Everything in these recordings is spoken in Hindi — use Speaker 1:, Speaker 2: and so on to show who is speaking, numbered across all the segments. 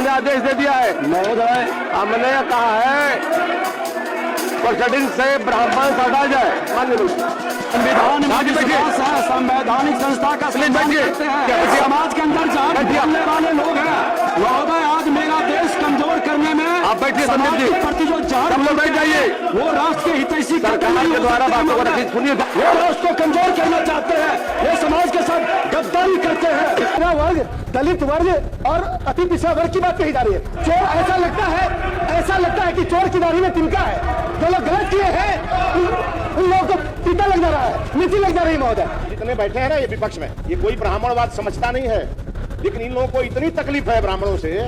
Speaker 1: हमने आदेश दे दिया है महोदय, हमने कहा है प्रोसीडिंग से ब्राह्मण हटा जाए।
Speaker 2: संविधान संवैधानिक संस्था का सम्मान करते हैं, समाज के अंदर बोलने वाले लोग हैं महोदय। आज मेरा देश कमजोर करने में
Speaker 1: आप बैठिए,
Speaker 2: समाज के प्रति जो जान
Speaker 1: बैठ जाइए,
Speaker 2: वो राष्ट्र के हितैषी
Speaker 1: सरकार के द्वारा बातों को रखिए, सुनिए।
Speaker 2: वो राष्ट्र को कमजोर करना चाहते हैं, ये समाज के साथ गद्दारी करते हैं। पिछड़ा वर्ग, दलित वर्ग और अति पिछड़ा वर्ग की बात कही जा रही है। चोर ऐसा लगता है कि चोर की दाढ़ी में तिनका है। जो लोग गलत किए हैं उन लोगों को पीता लग जा रहा है, नीति लग जा रही है महोदय।
Speaker 3: जितने बैठे हैं ना ये विपक्ष में, ये कोई ब्राह्मणवाद समझता नहीं है, लेकिन इन लोगों को इतनी तकलीफ है ब्राह्मणों से।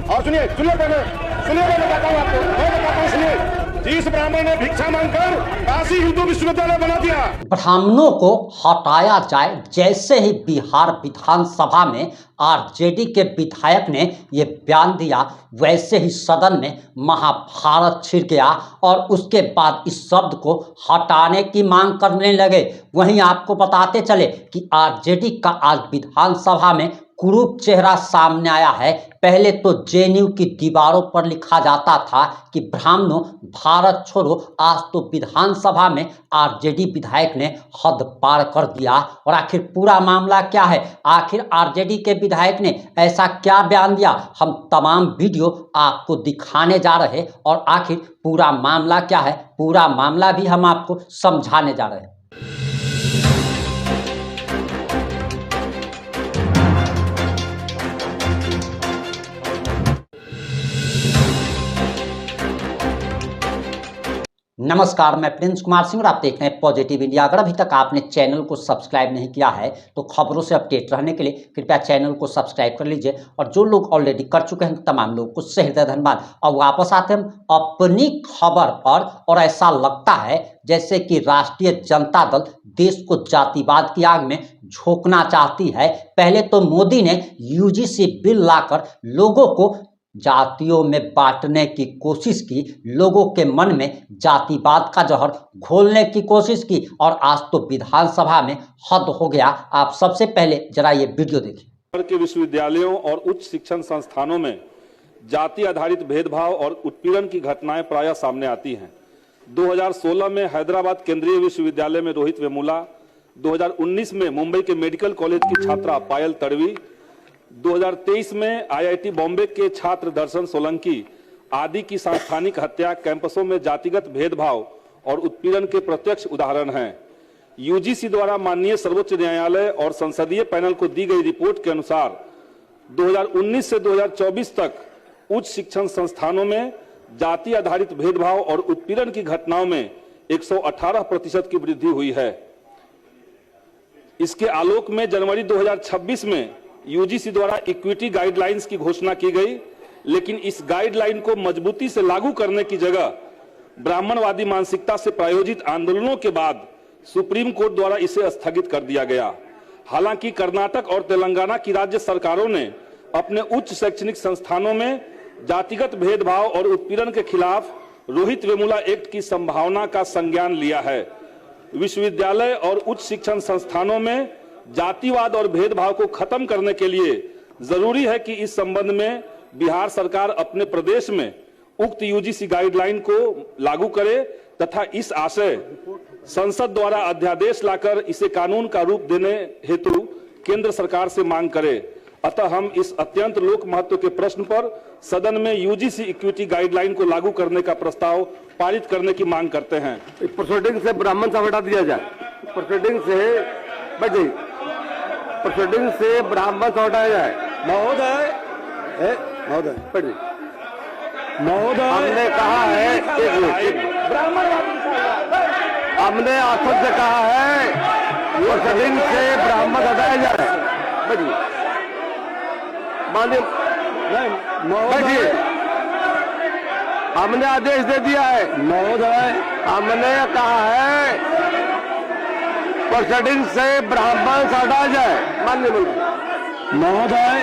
Speaker 3: और सुनिए मैं बताता हूँ आपको, सुनिए। जिस ब्राह्मण ने भिक्षा मांगकर काशी हिंदू विश्वविद्यालय बना दिया,
Speaker 4: ब्राह्मणों को हटाया जाए, जैसे ही बिहार विधानसभा में आरजेडी के विधायक ने ये बयान दिया, वैसे ही सदन में महाभारत छिड़ गया और उसके बाद इस शब्द को हटाने की मांग करने लगे। वहीं आपको बताते चले कि आरजेडी का आज विधानसभा में कुरूप चेहरा सामने आया है। पहले तो जेएनयू की दीवारों पर लिखा जाता था कि ब्राह्मणों भारत छोड़ो, आज तो विधानसभा में आरजेडी विधायक ने हद पार कर दिया। और आखिर पूरा मामला क्या है, आखिर आरजेडी के विधायक ने ऐसा क्या बयान दिया, हम तमाम वीडियो आपको दिखाने जा रहे हैं। और आखिर पूरा मामला क्या है, पूरा मामला भी हम आपको समझाने जा रहे हैं। नमस्कार, मैं प्रिंस कुमार सिंह और आप देख रहे हैं पॉजिटिव इंडिया। अगर अभी तक आपने चैनल को सब्सक्राइब नहीं किया है तो खबरों से अपडेट रहने के लिए कृपया चैनल को सब्सक्राइब कर लीजिए। और जो लोग ऑलरेडी कर चुके हैं तमाम लोगों को सहृदय धन्यवाद। और वापस आते हम अपनी खबर पर, और ऐसा लगता है जैसे कि राष्ट्रीय जनता दल देश को जातिवाद की आग में झोंकना चाहती है। पहले तो मोदी ने यूजीसी बिल लाकर लोगों को जातियों में बांटने की कोशिश की, लोगों के मन में जातिवाद का जहर घोलने की कोशिश की, और आज तो विधानसभा में हद हो गया। आप सबसे पहले जरा ये वीडियो देखिए।
Speaker 5: के विश्वविद्यालयों और उच्च शिक्षण संस्थानों में जाति आधारित भेदभाव और उत्पीड़न की घटनाएं प्रायः सामने आती हैं। 2016 में हैदराबाद केंद्रीय विश्वविद्यालय में रोहित वेमुला, 2019 में मुंबई के मेडिकल कॉलेज की छात्रा पायल तड़वी, 2023 में आईआईटी बॉम्बे के छात्र दर्शन सोलंकी आदि की सांस्थानिक हत्या कैंपसों में जातिगत भेदभाव और उत्पीड़न के प्रत्यक्ष उदाहरण हैं। यूजीसी द्वारा माननीय सर्वोच्च न्यायालय और संसदीय पैनल को दी गई रिपोर्ट के अनुसार 2019 से 2024 तक उच्च शिक्षण संस्थानों में जाति आधारित भेदभाव और उत्पीड़न की घटनाओं में 118% की वृद्धि हुई है। इसके आलोक में जनवरी 2026 में यूजीसी द्वारा इक्विटी गाइडलाइंस की घोषणा की गई, लेकिन इस गाइडलाइन को मजबूती से लागू करने की जगह ब्राह्मणवादी मानसिकता से प्रायोजित आंदोलनों के बाद सुप्रीम कोर्ट द्वारा इसे स्थगित कर दिया गया। हालांकि कर्नाटक और तेलंगाना की राज्य सरकारों ने अपने उच्च शैक्षणिक संस्थानों में जातिगत भेदभाव और उत्पीड़न के खिलाफ रोहित वेमुला एक्ट की संभावना का संज्ञान लिया है। विश्वविद्यालय और उच्च शिक्षण संस्थानों में जातिवाद और भेदभाव को खत्म करने के लिए जरूरी है कि इस संबंध में बिहार सरकार अपने प्रदेश में उक्त यूजीसी गाइडलाइन को लागू करे तथा इस आशय संसद द्वारा अध्यादेश लाकर इसे कानून का रूप देने हेतु केंद्र सरकार से मांग करे। अतः हम इस अत्यंत लोक महत्व के प्रश्न पर सदन में यूजीसी इक्विटी गाइडलाइन को लागू करने का प्रस्ताव पारित करने की मांग करते हैं।
Speaker 1: प्रोसीडिंग से ब्राह्मण से हटा दिया जाए, प्रोसीडिंग से ब्राह्मण से हटाया जाए।
Speaker 2: महोदय
Speaker 1: हमने कहा है, हमने आखिर से कहा है प्रोसीडिंग से ब्राह्मण हटाया जाए। बैठिए, हमने आदेश दे दिया है
Speaker 2: महोदय।
Speaker 1: हमने कहा है प्रोसीडिंग से ब्राह्मण से हटाया जाए। माननीय मंत्री
Speaker 2: महोदय,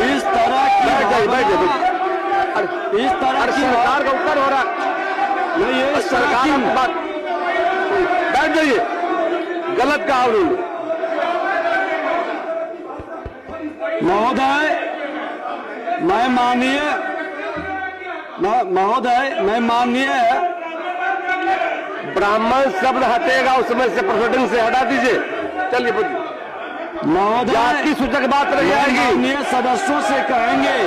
Speaker 2: इस तरह की
Speaker 1: सरकार का उत्तर हो रहा
Speaker 2: नहीं, ये
Speaker 1: सरकार की बात। बैठ जाइए, गलत कहा
Speaker 2: महोदय। मैं माननीय महोदय, मैं माननीय
Speaker 1: ब्राह्मण शब्द हटेगा उसमें से, प्रोसीडिंग से हटा दीजिए। चलिए
Speaker 2: महोदय,
Speaker 1: जाति सूचक बात रह जाएगी।
Speaker 2: माननीय सदस्यों से कहेंगे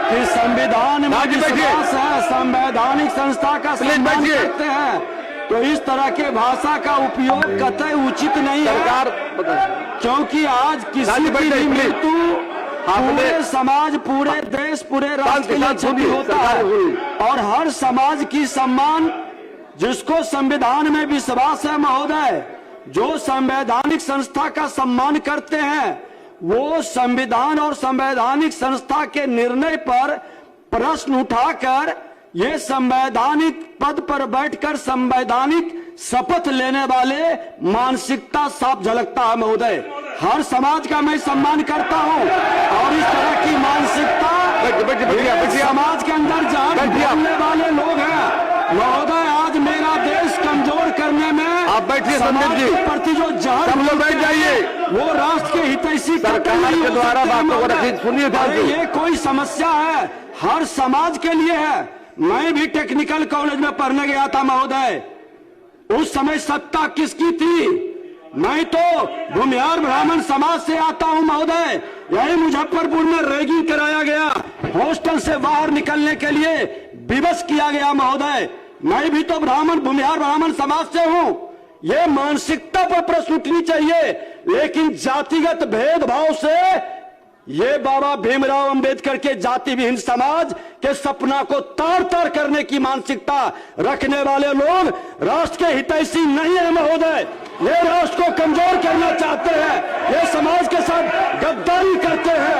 Speaker 2: कि संविधान में विश्वास है, संवैधानिक संस्था का सम्मान करते हैं, तो इस तरह के भाषा का उपयोग कतई उचित नहीं है।
Speaker 1: सरकार
Speaker 2: क्योंकि आज किसी की भी मृत्यु पूरे समाज, पूरे देश, पूरे राष्ट्र के लिए क्षति होता है, और हर समाज की सम्मान, जिसको संविधान में विश्वास है महोदय, जो संवैधानिक संस्था का सम्मान करते हैं, वो संविधान और संवैधानिक संस्था के निर्णय पर प्रश्न उठाकर ये संवैधानिक पद पर बैठकर संवैधानिक शपथ लेने वाले मानसिकता साफ झलकता है महोदय। हर समाज का मैं सम्मान करता हूं, और इस तरह की मानसिकता समाज के अंदर जहर घोलने वाले लोग हैं महोदय। आज मेरा देश कमजोर करने में
Speaker 1: आप बैठिए
Speaker 2: समाज
Speaker 1: संदीप जी,
Speaker 2: के प्रति जो जहर
Speaker 1: सब लोग बैठ जाइए।
Speaker 2: वो राष्ट्र के हितैषी
Speaker 1: सरकार के द्वारा बातों को रखिए, सुनिए ध्यान से।
Speaker 2: ये कोई समस्या है, हर समाज के लिए है। मैं भी टेक्निकल कॉलेज में पढ़ने गया था महोदय, उस समय सत्ता किसकी थी? मैं तो भूमिहार ब्राह्मण समाज से आता हूं महोदय। यही मुजफ्फरपुर में रैगिंग कराया गया, हॉस्टल से बाहर निकलने के लिए विवश किया गया महोदय। मैं भी तो भूमिहार ब्राह्मण समाज से हूं। ये मानसिकता पर प्रश्न उठनी चाहिए, लेकिन जातिगत भेदभाव से ये बाबा भीमराव अंबेडकर के जाति विहीन समाज के सपना को तार तार करने की मानसिकता रखने वाले लोग राष्ट्र के हितैषी नहीं है महोदय। ये राष्ट्र को कमजोर करना चाहते हैं, ये समाज के साथ गद्दारी करते हैं।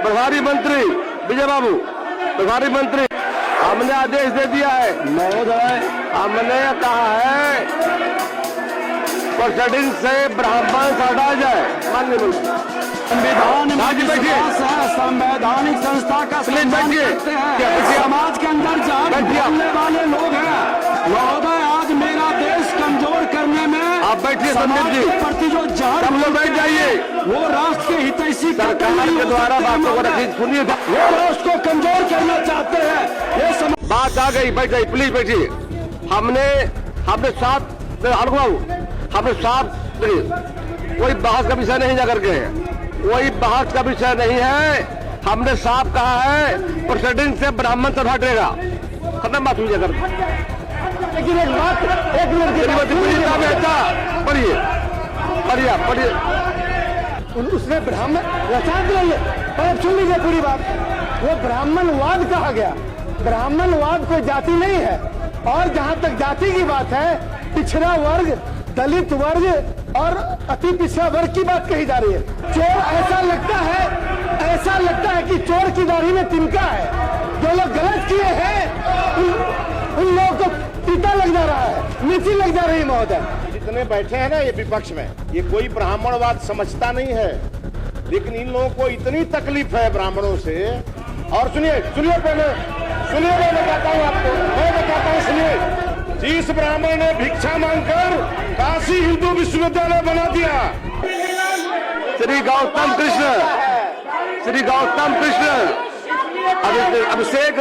Speaker 1: प्रभारी मंत्री विजय बाबू, प्रभारी मंत्री, हमने आदेश दे दिया है
Speaker 2: महोदय,
Speaker 1: हमने कहा है प्रोसीडिंग से ब्राह्मण हटा जाए। माननीय मंत्री,
Speaker 2: संविधान में विश्वास है, संवैधानिक संस्था का सम्मान करते हैं, समाज के अंदर जहर घोलने वाले लोग हैं महोदय। आज मेरा देश कमजोर करने में
Speaker 1: आप बैठिए संदीप जी,
Speaker 2: के प्रति जो जहर,
Speaker 1: सब लोग बैठ जाइए।
Speaker 2: वो राष्ट्र के हितैषी
Speaker 1: सरकार के द्वारा बातों को रखिए, सुनिए।
Speaker 2: वो राष्ट्र को कमजोर करना चाहते हैं। ये
Speaker 1: बात आ गई, बैठ जाइए, प्लीज बैठिए। हमने साथ हमने साफ, कोई बहस का विषय नहीं जाकर के, कोई बहस का विषय नहीं है। हमने साफ कहा है प्रोसीडिंग से ब्राह्मण सब हटेगा, खत्म बात हुई जाकर।
Speaker 2: लेकिन एक बात, एक
Speaker 1: पढ़िए पढ़िए पढ़िए,
Speaker 2: उसने ब्राह्मण रचात रहिए, पर सुन लीजिए पूरी बात। वो ब्राह्मणवाद कहा गया, ब्राह्मणवाद कोई जाति नहीं है। और जहां तक जाति की बात है, पिछड़ा वर्ग, दलित वर्ग और अति पिछड़ा वर्ग की बात कही जा रही है। चोर ऐसा लगता है कि चोर की दाढ़ी में तिनका है। जो लोग गलत किए हैं उन लोगों को टीका लग जा रहा है, मिर्ची लग जा रही है महोदय।
Speaker 3: जितने बैठे हैं ना ये विपक्ष में, ये कोई ब्राह्मणवाद समझता नहीं है, लेकिन इन लोगों को इतनी तकलीफ है ब्राह्मणों से। और सुनिए पहले सुनिए, मैं बताता हूँ आपको, मैं बताता हूँ, सुनिए। जिस ब्राह्मण ने भिक्षा मांगकर काशी हिंदू विश्वविद्यालय बना दिया,
Speaker 1: श्री गौतम कृष्ण, अभिषेक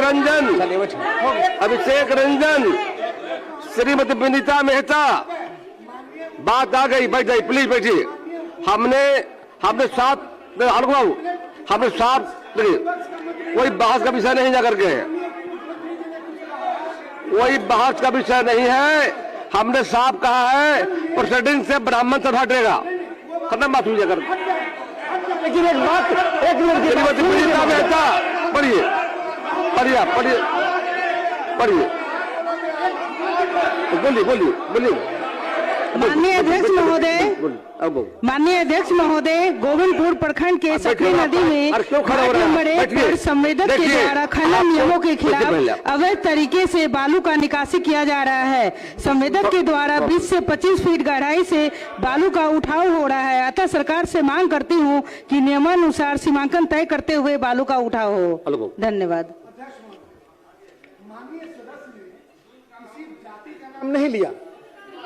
Speaker 1: रंजन, श्रीमती विनीता मेहता, बात आ गई, बैठ जाइए, प्लीज बैठिए। हमने साफ, कोई बहस का विषय नहीं जाकर के, कोई बहस का विषय नहीं है। हमने साफ कहा है प्रोसीडिंग से ब्राह्मण सब हटेगा, खत्म बात हुई जाकर।
Speaker 2: लेकिन एक बात,
Speaker 1: श्रीमती विनीता मेहता, पढ़िए बोलिए।
Speaker 6: माननीय अध्यक्ष महोदय, गोविंदपुर प्रखंड के सकरी नदी में घाट नंबर 1 पर संवेदक के द्वारा खनन नियमों के खिलाफ अवैध तरीके से बालू का निकासी किया जा रहा है। संवेदक के द्वारा 20 से 25 फीट गहराई से बालू का उठाव हो रहा है। अतः सरकार से मांग करती हूँ कि नियमानुसार सीमांकन तय करते हुए बालू का उठाव हो। धन्यवाद।
Speaker 2: नाम नहीं लिया,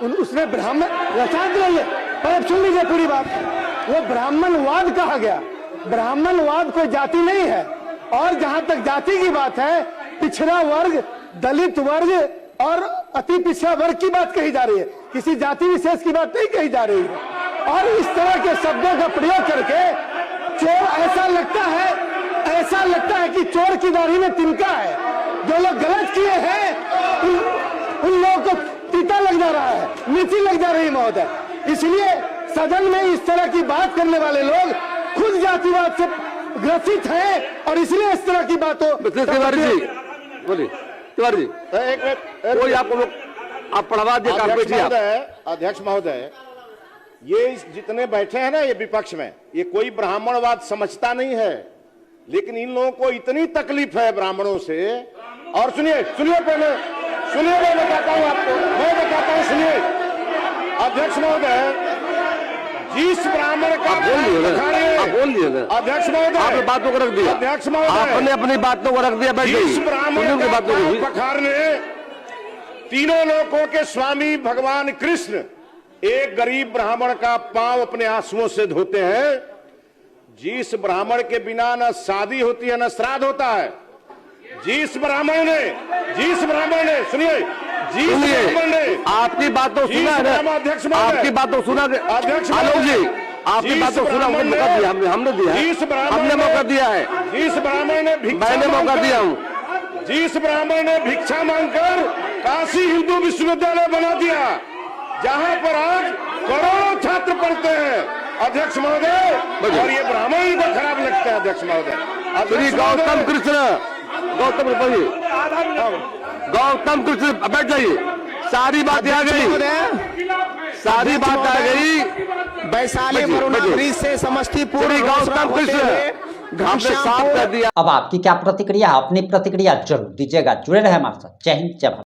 Speaker 2: उसने ब्राह्मण रचात रहिए, पर सुन लीजिए पूरी बात। वो ब्राह्मणवाद कहा गया, ब्राह्मणवाद कोई जाति नहीं है। और जहां तक जाति की बात है, पिछड़ा वर्ग, दलित वर्ग और अति पिछड़ा वर्ग की बात कही जा रही है, किसी जाति विशेष की बात नहीं कही जा रही है। और इस तरह के शब्दों का प्रयोग करके चोर, ऐसा लगता है कि चोर की दाढ़ी में तिनका है। जो लोग गलत किए हैं उन लोगों को तीता लग जा रहा है, मीठी लग जा रही है महोदय। इसलिए सदन में इस तरह की बात करने वाले लोग खुद जातिवाद से ग्रसित हैं और इसलिए इस तरह की बातों।
Speaker 1: तिवारी जी बोलिए, तिवारी जी
Speaker 3: एक मिनट,
Speaker 1: कोई आपको लोग आप पढ़वा दिए
Speaker 3: अध्यक्ष महोदय, ये जितने बैठे हैं ना ये विपक्ष में, ये कोई ब्राह्मणवाद समझता नहीं है, लेकिन इन लोगों को इतनी तकलीफ है ब्राह्मणों से। और सुनिए पहले सुनिए, मैं बताता हूं आपको, सुनिए। अध्यक्ष महोदय, जिस ब्राह्मण का
Speaker 1: बोल दिए
Speaker 3: अध्यक्ष महोदय,
Speaker 1: आपने बातों को रख दिया,
Speaker 3: अध्यक्ष महोदय
Speaker 1: आपने अपनी बातों को रख दिया,
Speaker 3: जिस ब्राह्मण का पखारने तीनों लोकों के स्वामी भगवान कृष्ण एक गरीब ब्राह्मण का पांव अपने आंसुओं से धोते हैं, जिस ब्राह्मण के बिना न शादी होती है न श्राद्ध होता है, जिस ब्राह्मण ने सुनिए, जिस ब्राह्मण ने
Speaker 1: आपकी बातों सुना है, आपकी बातों सुना,
Speaker 3: अध्यक्ष
Speaker 1: आलोक जी आपकी बातों सुना, हमने दिया, हमने मौका दिया है,
Speaker 3: जिस ब्राह्मण ने
Speaker 1: मैंने मौका दिया हूँ,
Speaker 3: जिस ब्राह्मण ने भिक्षा मांगकर काशी हिंदू विश्वविद्यालय बना दिया, जहां पर आज करोड़ों छात्र पढ़ते हैं अध्यक्ष महोदय, और ये ब्राह्मण को खराब लगता है अध्यक्ष महोदय।
Speaker 1: गौतम कृष्ण बैठ जाइए, सारी बातें आ गई,
Speaker 7: वैशाली वरुणा ब्रिज से समस्तीपुर
Speaker 1: गौतम कृष्ण हमने साफ कर दिया।
Speaker 4: अब आपकी क्या प्रतिक्रिया है? अपनी प्रतिक्रिया जरूर दीजिएगा। जुड़े रहे हमारे साथ। जय हिंद, जय भारत।